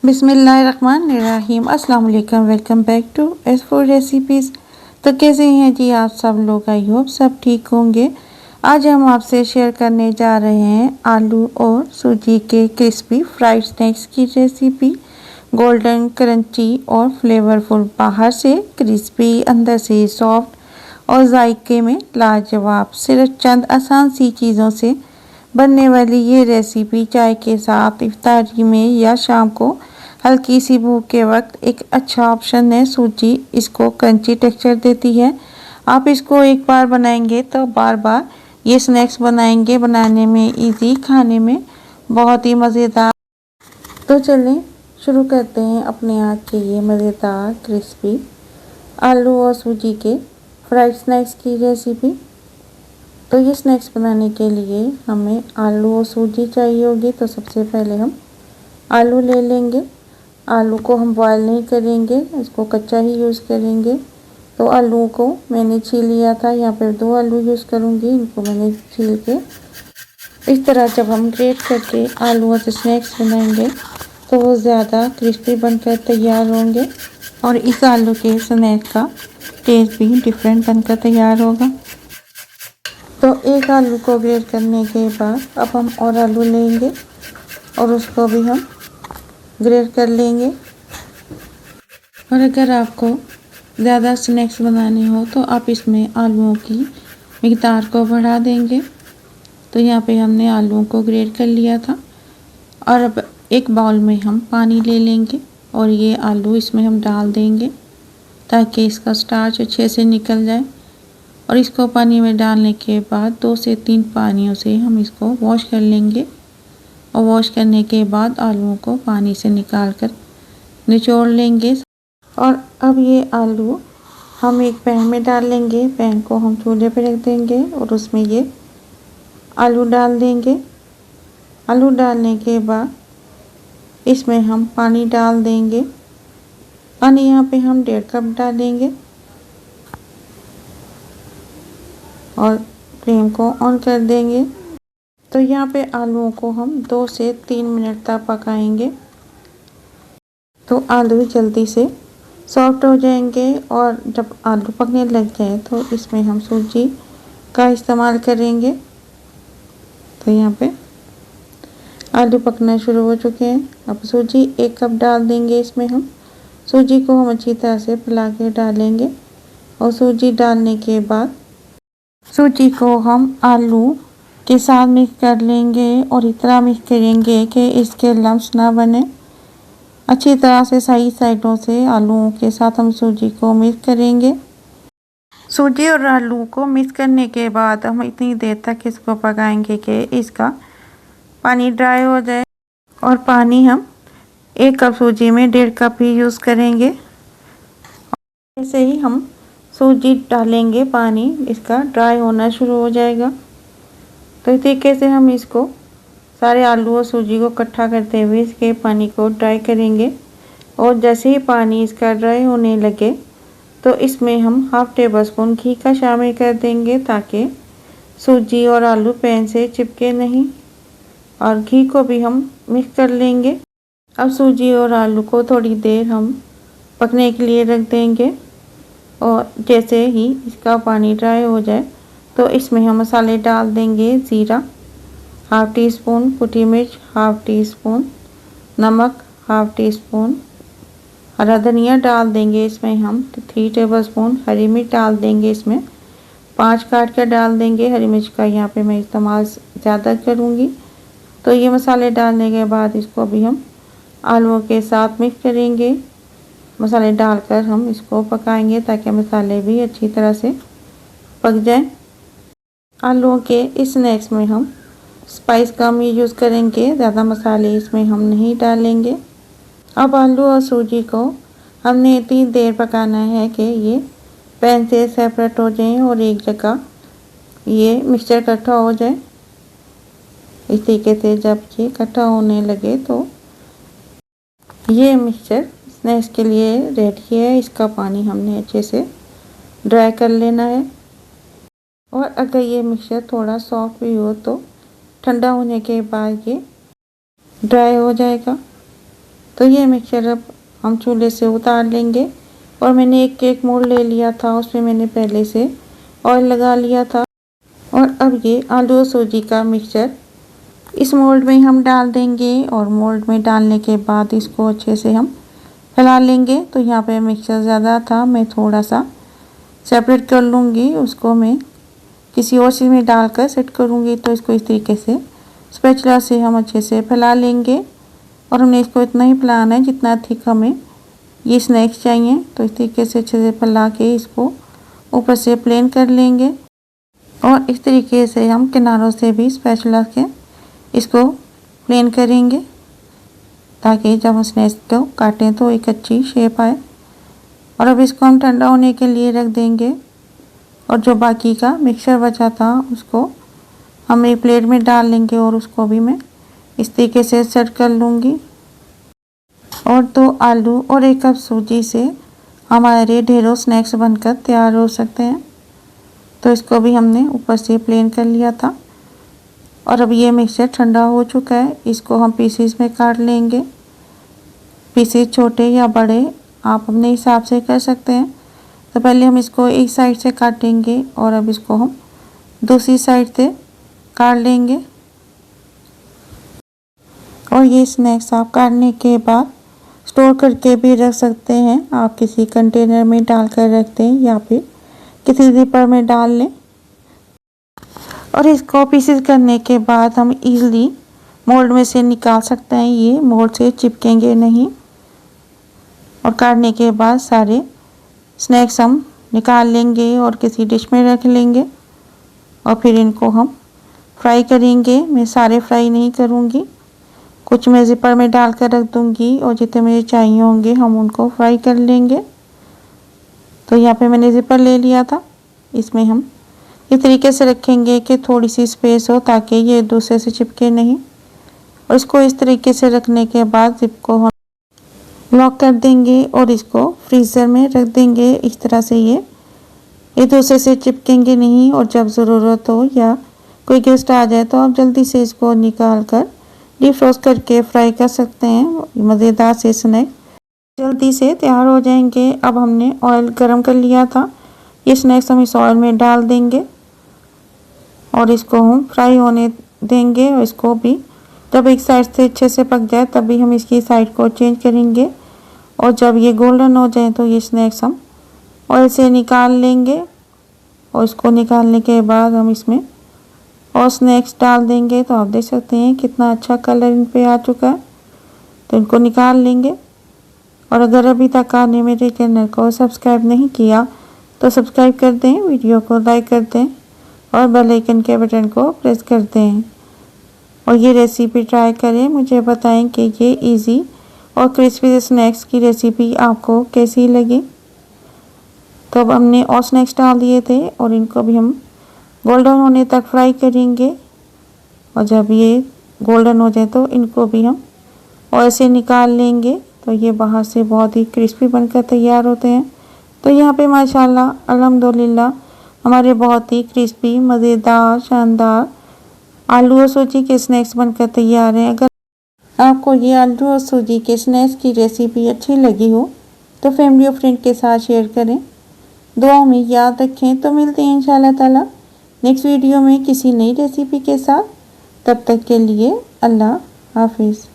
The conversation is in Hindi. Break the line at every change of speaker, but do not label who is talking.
बिस्मिल्लाहिर्रहमानिर्रहीम। अस्सलाम वालेकुम। Welcome back to S food recipes. तो कैसे हैं जी आप सब लोग? आई होप सब ठीक होंगे। आज हम आपसे शेयर करने जा रहे हैं आलू और सूजी के क्रिस्पी फ्राइड स्नैक्स की रेसिपी। गोल्डन क्रंची और फ्लेवरफुल, बाहर से क्रिस्पी अंदर से सॉफ्ट और जायके में लाजवाब। सिर्फ चंद आसान सी चीज़ों से बनने वाली ये रेसिपी चाय के साथ, इफ्तारी में या शाम को हल्की सी भूख के वक्त एक अच्छा ऑप्शन है। सूजी इसको क्रंची टेक्सचर देती है। आप इसको एक बार बनाएंगे तो बार बार ये स्नैक्स बनाएंगे। बनाने में इजी, खाने में बहुत ही मज़ेदार। तो चलें शुरू करते हैं अपने आज के ये मज़ेदार क्रिस्पी आलू और सूजी के फ्राइड स्नैक्स की रेसिपी। तो ये स्नैक्स बनाने के लिए हमें आलू और सूजी चाहिए होगी। तो सबसे पहले हम आलू ले लेंगे। आलू को हम बॉयल नहीं करेंगे, इसको कच्चा ही यूज़ करेंगे। तो आलू को मैंने छील लिया था। यहाँ पर 2 आलू यूज़ करूँगी। इनको मैंने छील के इस तरह जब हम ग्रेट करके आलूओं से स्नैक्स बनाएंगे तो वो ज़्यादा क्रिस्पी बनकर तैयार होंगे और इस आलू के स्नैक का टेस्ट भी डिफरेंट बनकर तैयार होगा। तो एक आलू को ग्रेट करने के बाद अब हम और आलू लेंगे और उसको भी हम ग्रेट कर लेंगे। और अगर आपको ज़्यादा स्नैक्स बनाने हो तो आप इसमें आलूओं की मिक़दार को बढ़ा देंगे। तो यहाँ पे हमने आलूओं को ग्रेट कर लिया था और अब एक बाउल में हम पानी ले लेंगे और ये आलू इसमें हम डाल देंगे ताकि इसका स्टार्च अच्छे से निकल जाए। और इसको पानी में डालने के बाद 2 से 3 पानियों से हम इसको वॉश कर लेंगे। और वॉश करने के बाद आलूओं को पानी से निकाल कर निचोड़ लेंगे। और अब ये आलू हम एक पैन में डाल लेंगे। पैन को हम चूल्हे पर रख देंगे और उसमें ये आलू डाल देंगे। आलू डालने के बाद इसमें हम पानी डाल देंगे। पानी यहाँ पे हम 1.5 कप डालेंगे और फ्लेम को ऑन कर देंगे। तो यहाँ पे आलूओं को हम 2 से 3 मिनट तक पकाएंगे तो आलू जल्दी से सॉफ्ट हो जाएंगे। और जब आलू पकने लग जाए तो इसमें हम सूजी का इस्तेमाल करेंगे। तो यहाँ पे आलू पकना शुरू हो चुके हैं। अब सूजी 1 कप डाल देंगे। इसमें हम सूजी को हम अच्छी तरह से फैला के डालेंगे और सूजी डालने के बाद सूजी को हम आलू के साथ मिक्स कर लेंगे और इतना मिक्स करेंगे कि इसके लम्स ना बने। अच्छी तरह से सही साइडों से आलूओं के साथ हम सूजी को मिक्स करेंगे। सूजी और आलू को मिक्स करने के बाद हम इतनी देर तक इसको पकाएंगे कि इसका पानी ड्राई हो जाए। और पानी हम 1 कप सूजी में 1.5 कप ही यूज़ करेंगे। ऐसे ही हम सूजी डालेंगे, पानी इसका ड्राई होना शुरू हो जाएगा। तो इस तरीके से हम इसको सारे आलू और सूजी को इकट्ठा करते हुए इसके पानी को ड्राई करेंगे। और जैसे ही पानी इसका ड्राई होने लगे तो इसमें हम 1/2 टेबल स्पून घी का शामिल कर देंगे ताकि सूजी और आलू पैन से चिपके नहीं। और घी को भी हम मिक्स कर लेंगे। अब सूजी और आलू को थोड़ी देर हम पकने के लिए रख देंगे और जैसे ही इसका पानी ड्राई हो जाए तो इसमें हम मसाले डाल देंगे। ज़ीरा 1/2 टी स्पून, कुटी मिर्च 1/2 टी स्पून, नमक 1/2 टी स्पून, हरा धनिया डाल देंगे इसमें हम 3 टेबल स्पून, हरी मिर्च डाल देंगे इसमें 5 काट कर डाल देंगे। हरी मिर्च का यहाँ पे मैं इस्तेमाल ज़्यादा करूँगी। तो ये मसाले डालने के बाद इसको भी हम आलूओं के साथ मिक्स करेंगे। मसाले डालकर हम इसको पकाएंगे ताकि मसाले भी अच्छी तरह से पक जाएं। आलूओं के इस स्नैक्स में हम स्पाइस कम ही यूज़ करेंगे, ज़्यादा मसाले इसमें हम नहीं डालेंगे। अब आलू और सूजी को हमने इतनी देर पकाना है कि ये पैन से सेपरेट हो जाएं और एक जगह ये मिक्सचर इकट्ठा हो जाए। इस तरीके से जब ये इकट्ठा होने लगे तो ये मिक्सचर स्नैक्स के लिए रेडी है। इसका पानी हमने अच्छे से ड्राई कर लेना है। और अगर ये मिक्सचर थोड़ा सॉफ्ट भी हो तो ठंडा होने के बाद ये ड्राई हो जाएगा। तो ये मिक्सचर अब हम चूल्हे से उतार लेंगे। और मैंने एक केक मोल्ड ले लिया था, उसमें मैंने पहले से ऑयल लगा लिया था। और अब ये आलू और सूजी का मिक्सचर इस मोल्ड में हम डाल देंगे और मोल्ड में डालने के बाद इसको अच्छे से हम फैला लेंगे। तो यहाँ पे मिक्सचर ज़्यादा था, मैं थोड़ा सा सेपरेट कर लूँगी, उसको मैं किसी और चीज़ में डालकर सेट करूँगी। तो इसको इस तरीके से स्पैचुला से हम अच्छे से फैला लेंगे। और हमने इसको इतना ही फैलाना है जितना थिक हमें ये स्नैक्स चाहिए। तो इस तरीके से अच्छे से फैला के इसको ऊपर से प्लेन कर लेंगे। और इस तरीके से हम किनारों से भी स्पैचुला के इसको प्लेन करेंगे, ताकि जब हम स्नैक्स को काटें तो एक अच्छी शेप आए। और अब इसको हम ठंडा होने के लिए रख देंगे। और जो बाकी का मिक्सचर बचा था उसको हम एक प्लेट में डाल लेंगे और उसको भी मैं इस तरीके से सेट कर लूँगी। और 2 आलू और 1 कप सूजी से हमारे ढेरों स्नैक्स बनकर तैयार हो सकते हैं। तो इसको भी हमने ऊपर से प्लेन कर लिया था। और अब ये मिक्सचर ठंडा हो चुका है, इसको हम पीसेस में काट लेंगे। पीसेस छोटे या बड़े आप अपने हिसाब से कर सकते हैं। तो पहले हम इसको एक साइड से काटेंगे और अब इसको हम दूसरी साइड से काट लेंगे। और ये स्नैक्स आप काटने के बाद स्टोर करके भी रख सकते हैं। आप किसी कंटेनर में डाल कर रख दें या फिर किसी जिपर में डाल लें। और इसको पीसेस करने के बाद हम इजीली मोल्ड में से निकाल सकते हैं, ये मोल्ड से चिपकेंगे नहीं। और काटने के बाद सारे स्नैक्स हम निकाल लेंगे और किसी डिश में रख लेंगे। और फिर इनको हम फ्राई करेंगे। मैं सारे फ्राई नहीं करूँगी, कुछ मैं जिपर में डाल कर रख दूँगी और जितने मुझे चाहिए होंगे हम उनको फ्राई कर लेंगे। तो यहाँ पे मैंने जिपर ले लिया था, इसमें हम इस तरीके से रखेंगे कि थोड़ी सी स्पेस हो ताकि ये एक दूसरे से चिपके नहीं। और इसको इस तरीके से रखने के बाद जिप को हम लॉक कर देंगे और इसको फ्रीज़र में रख देंगे। इस तरह से ये एक दूसरे से चिपकेंगे नहीं। और जब ज़रूरत हो या कोई गेस्ट आ जाए तो आप जल्दी से इसको निकाल कर डिफ्रोस्ट करके फ्राई कर सकते हैं। मज़ेदार से स्नैक जल्दी से तैयार हो जाएंगे। अब हमने ऑयल गरम कर लिया था, ये स्नैक्स हम इस ऑयल में डाल देंगे और इसको हम फ्राई होने देंगे। और इसको भी जब एक साइड से अच्छे से पक जाए तभी हम इसकी साइड को चेंज करेंगे। और जब ये गोल्डन हो जाए तो ये स्नैक्स हम ऑयल से निकाल लेंगे। और इसको निकालने के बाद हम इसमें और स्नैक्स डाल देंगे। तो आप देख सकते हैं कितना अच्छा कलर इन पे आ चुका है। तो इनको निकाल लेंगे। और अगर अभी तक आपने मेरे चैनल को सब्सक्राइब नहीं किया तो सब्सक्राइब कर दें, वीडियो को लाइक कर दें और बेल आइकन के बटन को प्रेस कर दें। और ये रेसिपी ट्राई करें, मुझे बताएं कि ये इजी और क्रिस्पी स्नैक्स की रेसिपी आपको कैसी लगी। तो अब हमने और स्नैक्स डाल दिए थे और इनको भी हम गोल्डन होने तक फ्राई करेंगे। और जब ये गोल्डन हो जाए तो इनको भी हम ऑयल से निकाल लेंगे। तो ये बाहर से बहुत ही क्रिस्पी बनकर तैयार होते हैं। तो यहाँ पे माशाल्लाह अल्हम्दुलिल्लाह हमारे बहुत ही क्रिस्पी मज़ेदार शानदार आलू और सूजी के स्नैक्स बनकर तैयार हैं। अगर आपको ये आलू और सूजी के स्नैक्स की रेसिपी अच्छी लगी हो तो फैमिली और फ्रेंड के साथ शेयर करें, दुआओं में याद रखें। तो मिलते हैं इंशाल्लाह ताला नेक्स्ट वीडियो में किसी नई रेसिपी के साथ। तब तक के लिए अल्लाह हाफिज़।